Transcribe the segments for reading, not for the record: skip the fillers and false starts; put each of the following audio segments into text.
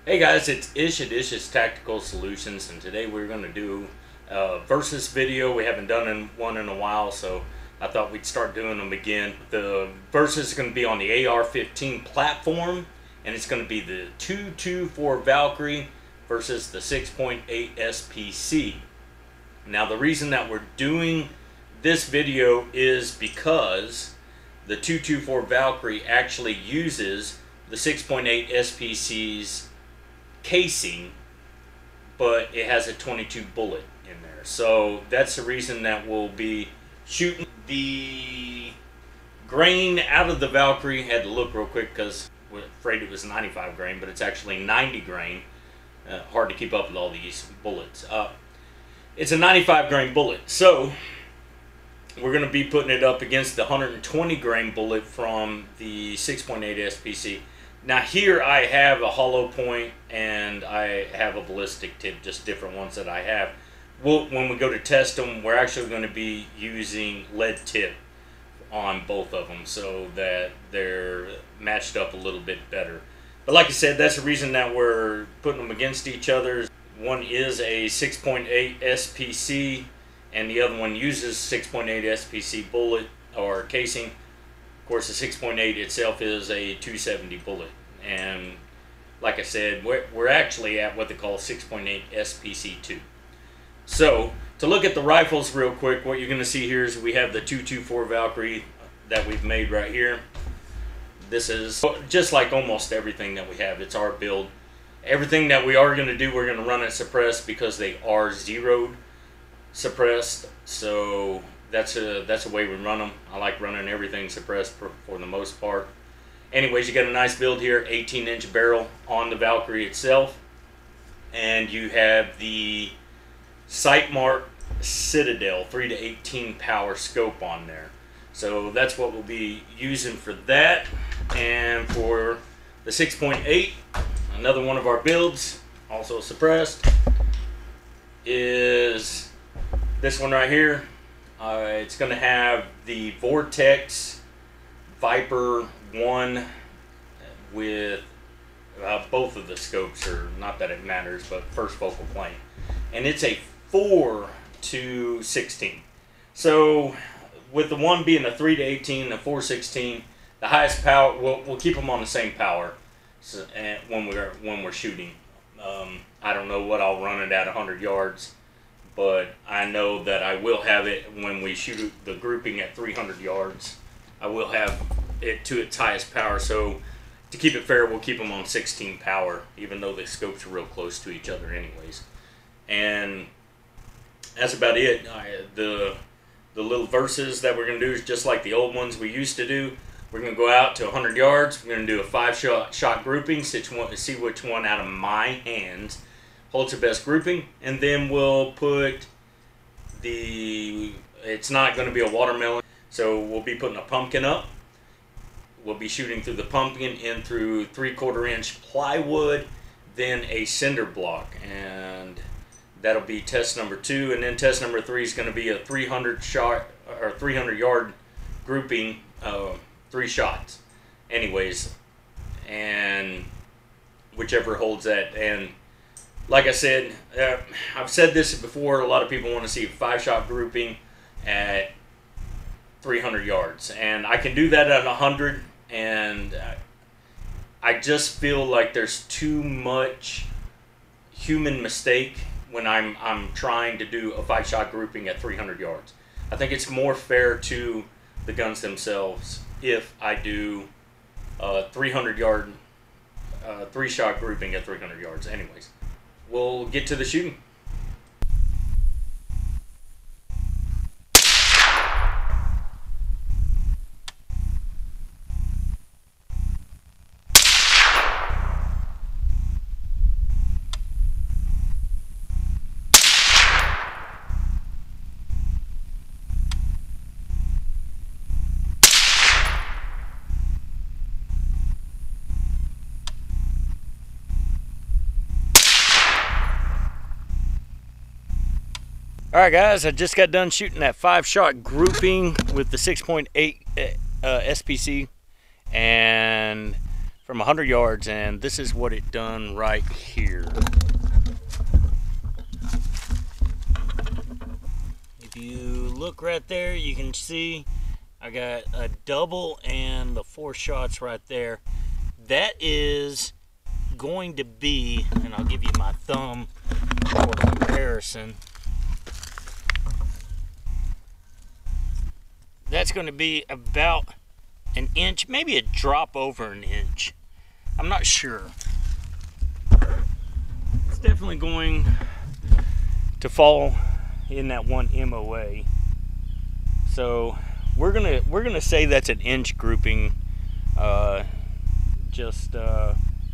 Hey guys, it's Ish at Ish's Tactical Solutions, and today we're going to do a versus video. We haven't done one in a while, so I thought we'd start doing them again. The versus is going to be on the AR-15 platform, and it's going to be the 224 Valkyrie versus the 6.8 SPC. Now the reason that we're doing this video is because the 224 Valkyrie actually uses the 6.8 SPC's casing, but it has a 22 bullet in there. So that's the reason that we'll be shooting the grain out of the Valkyrie. Had to look real quick because we're afraid it was 95 grain, but it's actually 90 grain. Hard to keep up with all these bullets. It's a 95 grain bullet. So we're going to be putting it up against the 120 grain bullet from the 6.8 SPC. Now here I have a hollow point and I have a ballistic tip, just different ones that I have. When we go to test them, we're actually going to be using lead tip on both of them so that they're matched up a little bit better. But like I said, that's the reason that we're putting them against each other. One is a 6.8 SPC and the other one uses 6.8 SPC bullet or casing. Of course, the 6.8 itself is a 270 bullet, and like I said, we're actually at what they call 6.8 SPC2. So to look at the rifles real quick, what you're going to see here is we have the 224 Valkyrie that we've made right here. This is just like almost everything that we have. It's our build. Everything that we are going to do, we're going to run it suppressed because they are zeroed suppressed. So that's a way we run them. I like running everything suppressed for the most part. Anyways, you got a nice build here, 18-inch barrel on the Valkyrie itself, and you have the Sightmark Citadel 3 to 18 power scope on there. So that's what we'll be using for that. And for the 6.8, another one of our builds, also suppressed, is this one right here. It's going to have the Vortex Viper 1 with both of the scopes, or not that it matters, but first focal plane. And it's a 4 to 16. So with the one being a 3 to 18, the 416, the highest power, we'll keep them on the same power. So, when we're shooting. I don't know what I'll run it at 100 yards. But I know that I will have it when we shoot the grouping at 300 yards. I will have it to its highest power. So to keep it fair, we'll keep them on 16 power, even though the scopes are real close to each other anyways. And that's about it. The little verses that we're going to do is just like the old ones we used to do. We're going to go out to 100 yards. We're going to do a 5-shot grouping, see which one out of my hands holds the best grouping, and then we'll put it's not going to be a watermelon, so we'll be putting a pumpkin up. We'll be shooting through the pumpkin in through 3/4 inch plywood, then a cinder block, and that'll be test number 2. And then test number 3 is going to be a 300 yard grouping, 3 shots anyways, and whichever holds that. And like I said, I've said this before, a lot of people want to see a 5-shot grouping at 300 yards. And I can do that at 100, and I just feel like there's too much human mistake when I'm trying to do a 5-shot grouping at 300 yards. I think it's more fair to the guns themselves if I do a 300-yard 3-shot grouping at 300 yards anyways. We'll get to the shooting. Alright guys, I just got done shooting that 5-shot grouping with the 6.8 SPC, and from 100 yards, and this is what it done right here. If you look right there, you can see I got a double and the 4 shots right there. That is going to be, and I'll give you my thumb for comparison. That's going to be about an inch, maybe a drop over an inch. I'm not sure. It's definitely going to fall in that one MOA. So we're gonna say that's an inch grouping, just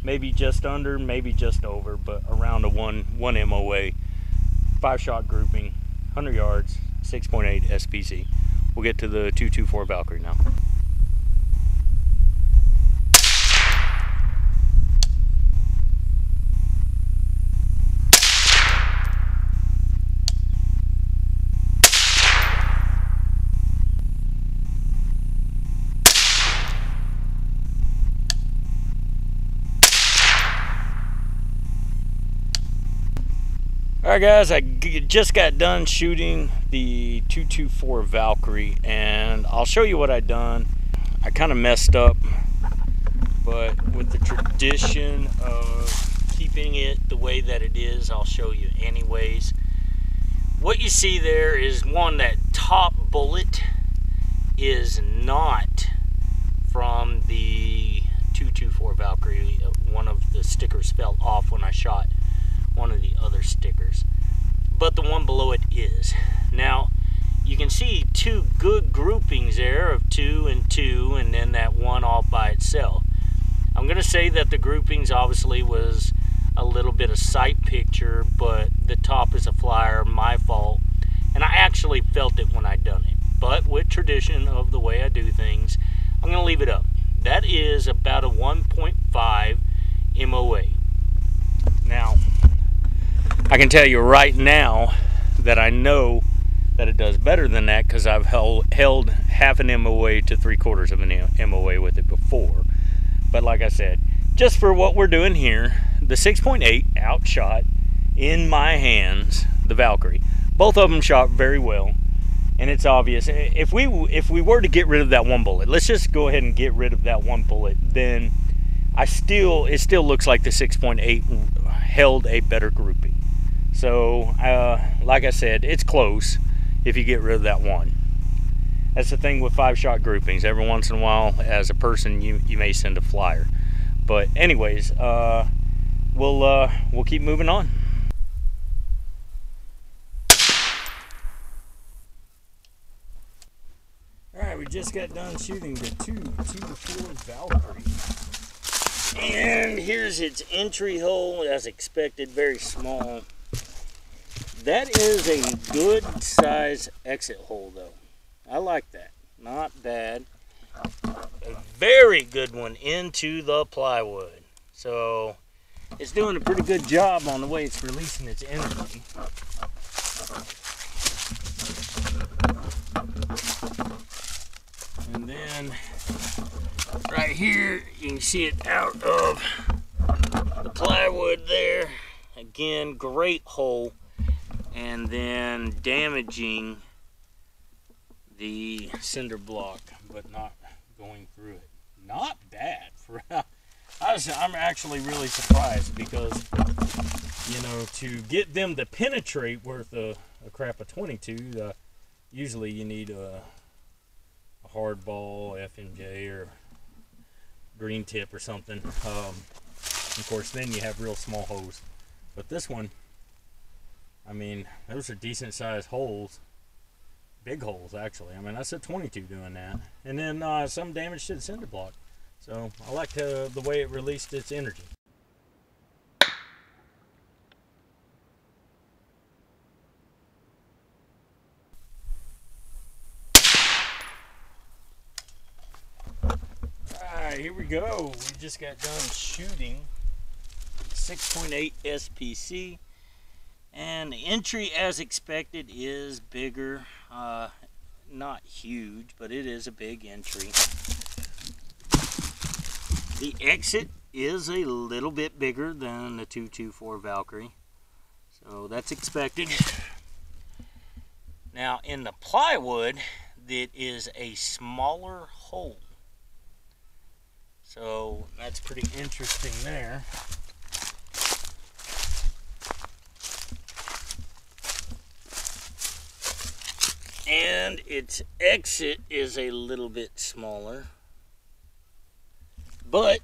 maybe just under, maybe just over, but around a one MOA, 5-shot grouping, 100 yards, 6.8 SPC. We'll get to the 224 Valkyrie now. Alright guys, I just got done shooting the 224 Valkyrie, and I'll show you what I done. I kind of messed up, but with the tradition of keeping it the way that it is, I'll show you anyways. What you see there is one, that top bullet is not from the 224 Valkyrie. One of the stickers fell off when I shot one of the other stickers, but the one below it is. Now you can see 2 good groupings there of 2 and 2, and then that one all by itself. I'm gonna say that the groupings obviously was a little bit of sight picture, but the top is a flyer, my fault, and I actually felt it when I done it. But with tradition of the way I do things, I'm gonna leave it up. That is about a 1.5 MOA. Now I can tell you right now that I know that it does better than that, because I've held half an MOA to 3/4 of an MOA with it before. But like I said, just for what we're doing here, the 6.8 outshot in my hands the Valkyrie. Both of them shot very well, and it's obvious. If we were to get rid of that one bullet, let's just go ahead and get rid of that one bullet, then it still looks like the 6.8 held a better grouping. So, like I said, it's close if you get rid of that one. That's the thing with 5-shot groupings. Every once in a while, as a person, you may send a flyer. But anyways, we'll keep moving on. All right, we just got done shooting the 224 Valkyrie. And here's its entry hole, as expected, very small. That is a good size exit hole though. I like that. Not bad. A very good one into the plywood. So it's doing a pretty good job on the way it's releasing its energy. And then right here you can see it out of the plywood there. Again, great hole. And then damaging the cinder block, but not going through it. Not bad. I'm actually really surprised, because, you know, to get them to penetrate worth a crap of 22, usually you need a hard ball, FMJ, or green tip or something. Of course, then you have real small holes. But this one, I mean, those are decent sized holes. Big holes, actually. I mean, that's a 22 doing that. And then some damage to the cinder block. So I like the way it released its energy. Alright, here we go. We just got done shooting 6.8 SPC. And the entry, as expected, is bigger. Not huge, but it is a big entry. The exit is a little bit bigger than the 224 Valkyrie, so that's expected. Now in the plywood, it is a smaller hole, so that's pretty interesting there. And its exit is a little bit smaller, but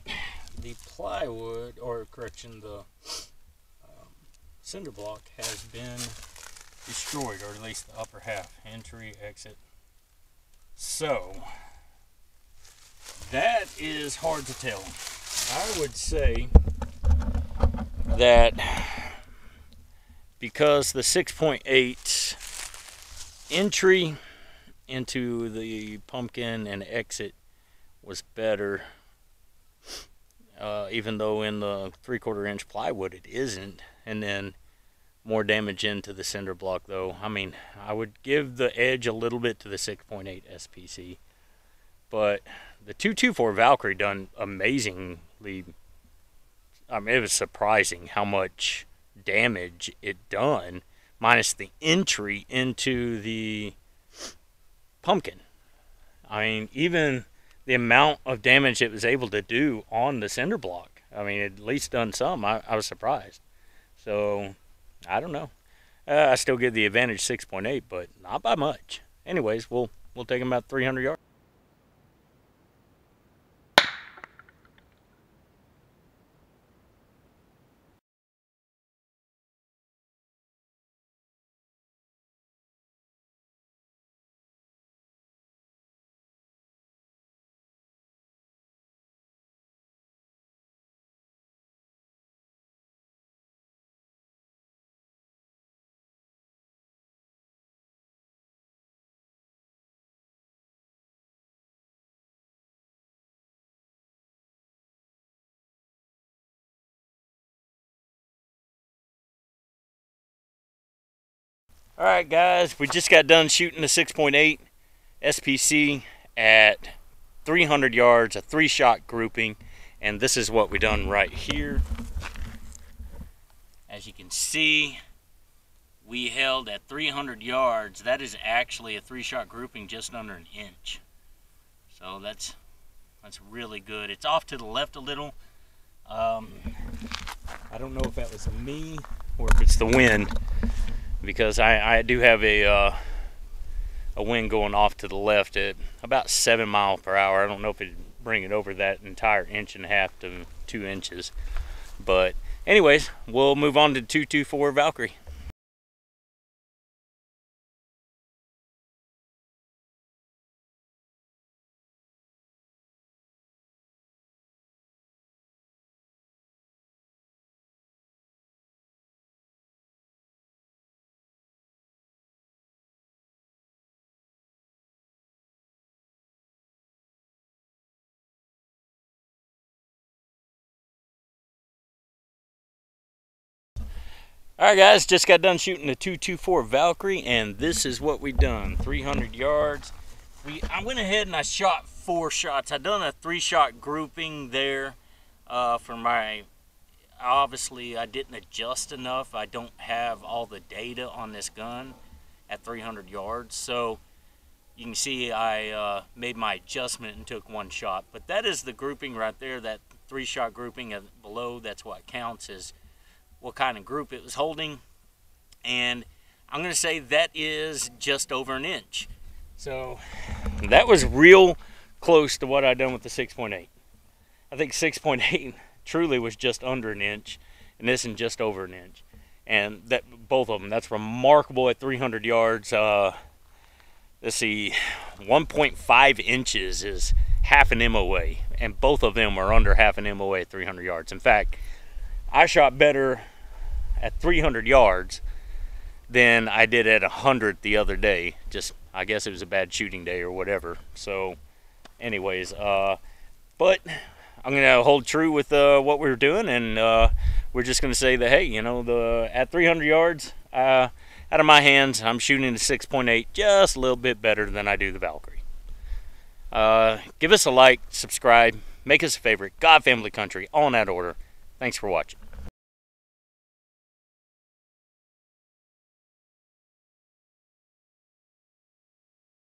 the plywood, or correction, the cinder block has been destroyed, or at least the upper half, entry, exit. So that is hard to tell. I would say that because the 6.8 entry into the pumpkin and exit was better, even though in the 3/4 inch plywood it isn't, and then more damage into the cinder block though. I mean, I would give the edge a little bit to the 6.8 SPC, but the 224 Valkyrie done amazingly. I mean, it was surprising how much damage it done, minus the entry into the pumpkin. I mean, even the amount of damage it was able to do on the cinder block, I mean, it at least done some. I was surprised. So, I don't know. I still give the advantage 6.8, but not by much. Anyways, we'll take them about 300 yards. Alright guys, we just got done shooting the 6.8 SPC at 300 yards, a 3-shot grouping, and this is what we done right here. As you can see, we held at 300 yards. That is actually a 3-shot grouping just under an inch. So that's really good. It's off to the left a little. I don't know if that was me or if it's the wind, because I do have a wind going off to the left at about 7 miles per hour. I don't know if it'd bring it over that entire 1.5 inches to 2 inches. But anyways, we'll move on to 224 Valkyrie. Alright guys, just got done shooting the 224 Valkyrie, and this is what we done. 300 yards. I went ahead and I shot 4 shots. I done a 3-shot grouping there for my, obviously I didn't adjust enough. I don't have all the data on this gun at 300 yards. So you can see I made my adjustment and took 1 shot. But that is the grouping right there, that 3-shot grouping below. That's what counts as what kind of group it was holding, and I'm going to say that is just over an inch. So that was real close to what I done with the 6.8. I think 6.8 truly was just under an inch, and this is just over an inch. And that both of them, that's remarkable at 300 yards. Let's see, 1.5 inches is half an MOA, and both of them are under half an MOA at 300 yards. In fact, I shot better at 300 yards than I did at 100 the other day. Just, I guess it was a bad shooting day or whatever. So anyways, but I'm gonna hold true with what we were doing, and we're just gonna say that, hey, you know, at 300 yards out of my hands, I'm shooting the 6.8 just a little bit better than I do the Valkyrie. Give us a like, subscribe, make us a favorite, God, family, country, all in that order. Thanks for watching.